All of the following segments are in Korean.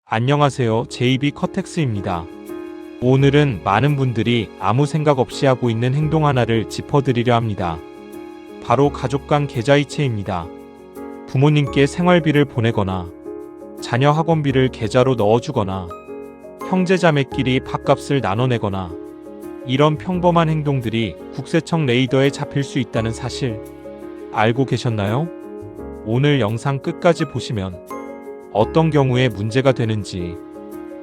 안녕하세요. JB 커텍스입니다. 오늘은 많은 분들이 아무 생각 없이 하고 있는 행동 하나를 짚어드리려 합니다. 바로 가족 간 계좌이체입니다. 부모님께 생활비를 보내거나 자녀 학원비를 계좌로 넣어주거나 형제자매끼리 밥값을 나눠내거나 이런 평범한 행동들이 국세청 레이더에 잡힐 수 있다는 사실 알고 계셨나요? 오늘 영상 끝까지 보시면 어떤 경우에 문제가 되는지,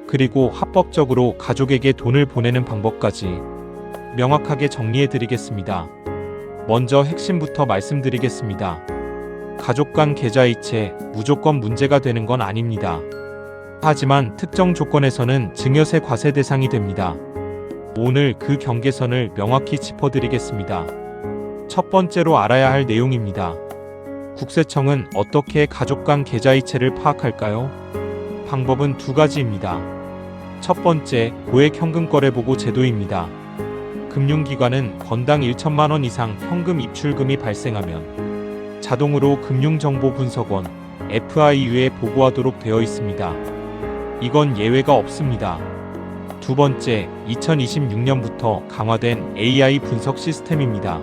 그리고 합법적으로 가족에게 돈을 보내는 방법까지 명확하게 정리해 드리겠습니다. 먼저 핵심부터 말씀드리겠습니다. 가족 간 계좌이체 무조건 문제가 되는 건 아닙니다. 하지만 특정 조건에서는 증여세 과세 대상이 됩니다. 오늘 그 경계선을 명확히 짚어드리겠습니다. 첫 번째로 알아야 할 내용입니다. 국세청은 어떻게 가족 간 계좌이체를 파악할까요? 방법은 두 가지입니다. 첫 번째, 고액현금거래보고 제도입니다. 금융기관은 건당 1천만 원 이상 현금 입출금이 발생하면 자동으로 금융정보분석원 FIU에 보고하도록 되어 있습니다. 이건 예외가 없습니다. 두 번째, 2026년부터 강화된 AI 분석 시스템입니다.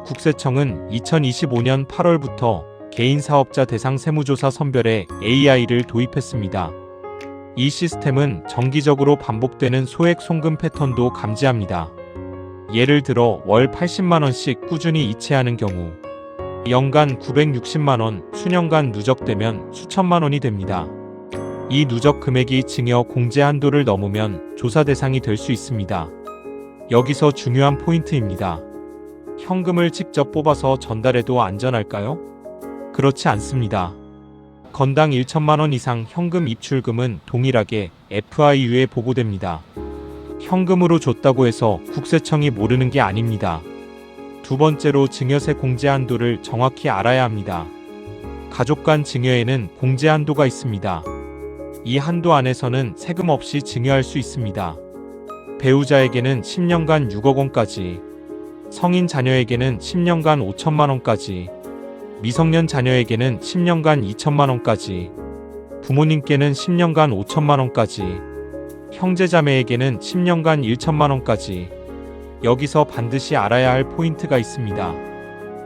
국세청은 2025년 8월부터 개인사업자 대상 세무조사 선별에 AI를 도입했습니다. 이 시스템은 정기적으로 반복되는 소액 송금 패턴도 감지합니다. 예를 들어 월 80만원씩 꾸준히 이체하는 경우 연간 960만원, 수년간 누적되면 수천만원이 됩니다. 이 누적 금액이 증여 공제 한도를 넘으면 조사 대상이 될 수 있습니다. 여기서 중요한 포인트입니다. 현금을 직접 뽑아서 전달해도 안전할까요? 그렇지 않습니다. 건당 1천만 원 이상 현금 입출금은 동일하게 FIU에 보고됩니다. 현금으로 줬다고 해서 국세청이 모르는 게 아닙니다. 두 번째로 증여세 공제 한도를 정확히 알아야 합니다. 가족 간 증여에는 공제 한도가 있습니다. 이 한도 안에서는 세금 없이 증여할 수 있습니다. 배우자에게는 10년간 6억 원까지, 성인 자녀에게는 10년간 5천만 원까지, 미성년 자녀에게는 10년간 2천만 원까지, 부모님께는 10년간 5천만 원까지, 형제자매에게는 10년간 1천만 원까지. 여기서 반드시 알아야 할 포인트가 있습니다.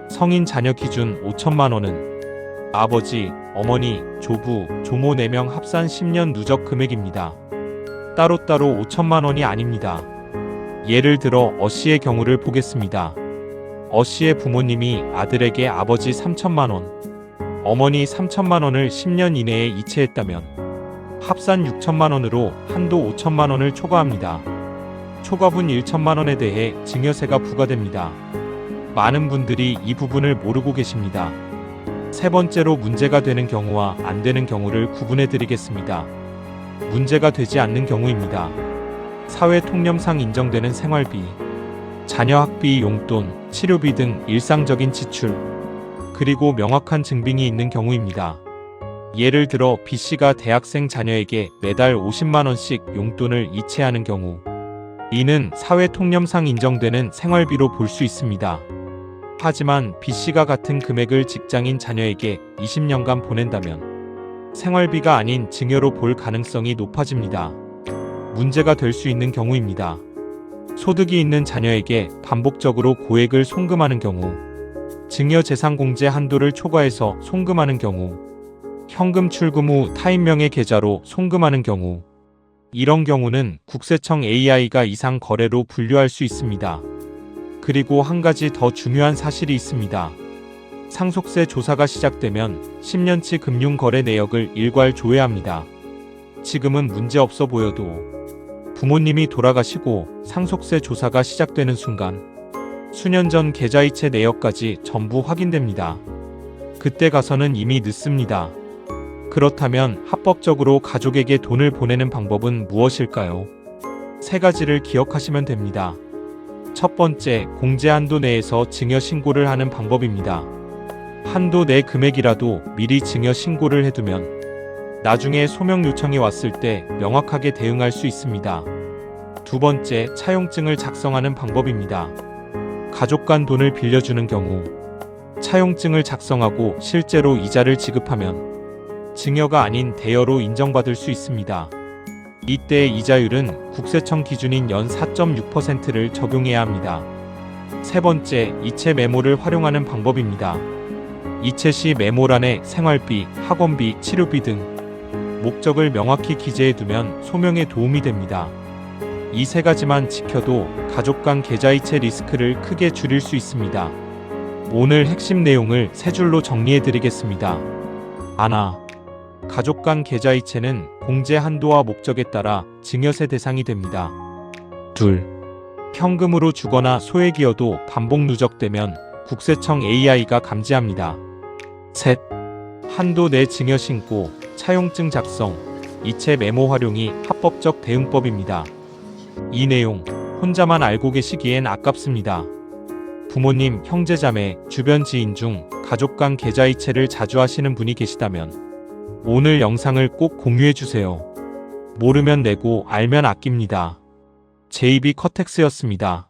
성인 자녀 기준 5천만 원은 아버지, 어머니, 조부, 조모 4명 합산 10년 누적 금액입니다. 따로따로 5천만 원이 아닙니다. 예를 들어 어씨의 경우를 보겠습니다. 어씨의 부모님이 아들에게 아버지 3천만 원, 어머니 3천만 원을 10년 이내에 이체했다면 합산 6천만 원으로 한도 5천만 원을 초과합니다. 초과분 1천만 원에 대해 증여세가 부과됩니다. 많은 분들이 이 부분을 모르고 계십니다. 세 번째로 문제가 되는 경우와 안 되는 경우를 구분해 드리겠습니다. 문제가 되지 않는 경우입니다. 사회 통념상 인정되는 생활비, 자녀 학비, 용돈, 치료비 등 일상적인 지출, 그리고 명확한 증빙이 있는 경우입니다. 예를 들어 B씨가 대학생 자녀에게 매달 50만 원씩 용돈을 이체하는 경우, 이는 사회 통념상 인정되는 생활비로 볼 수 있습니다. 하지만 B씨가 같은 금액을 직장인 자녀에게 20년간 보낸다면 생활비가 아닌 증여로 볼 가능성이 높아집니다. 문제가 될 수 있는 경우입니다. 소득이 있는 자녀에게 반복적으로 고액을 송금하는 경우, 증여재산공제 한도를 초과해서 송금하는 경우, 현금 출금 후 타인 명의 계좌로 송금하는 경우, 이런 경우는 국세청 AI가 이상 거래로 분류할 수 있습니다. 그리고 한 가지 더 중요한 사실이 있습니다. 상속세 조사가 시작되면 10년치 금융거래 내역을 일괄 조회합니다. 지금은 문제 없어 보여도 부모님이 돌아가시고 상속세 조사가 시작되는 순간 수년 전 계좌이체 내역까지 전부 확인됩니다. 그때 가서는 이미 늦습니다. 그렇다면 합법적으로 가족에게 돈을 보내는 방법은 무엇일까요? 세 가지를 기억하시면 됩니다. 첫 번째, 공제 한도 내에서 증여 신고를 하는 방법입니다. 한도 내 금액이라도 미리 증여 신고를 해두면 나중에 소명 요청이 왔을 때 명확하게 대응할 수 있습니다. 두 번째, 차용증을 작성하는 방법입니다. 가족 간 돈을 빌려주는 경우 차용증을 작성하고 실제로 이자를 지급하면 증여가 아닌 대여로 인정받을 수 있습니다. 이때 이자율은 국세청 기준인 연 4.6%를 적용해야 합니다. 세 번째, 이체 메모를 활용하는 방법입니다. 이체 시 메모란에 생활비, 학원비, 치료비 등 목적을 명확히 기재해두면 소명에 도움이 됩니다. 이 세 가지만 지켜도 가족 간 계좌이체 리스크를 크게 줄일 수 있습니다. 오늘 핵심 내용을 세 줄로 정리해드리겠습니다. 하나, 가족 간 계좌이체는 공제 한도와 목적에 따라 증여세 대상이 됩니다. 둘, 현금으로 주거나 소액이어도 반복 누적되면 국세청 AI가 감지합니다. 셋, 한도 내 증여 신고, 차용증 작성, 이체 메모 활용이 합법적 대응법입니다. 이 내용 혼자만 알고 계시기엔 아깝습니다. 부모님, 형제자매, 주변 지인 중 가족 간 계좌이체를 자주 하시는 분이 계시다면 오늘 영상을 꼭 공유해주세요. 모르면 내고 알면 아낍니다. JB 커텍스였습니다.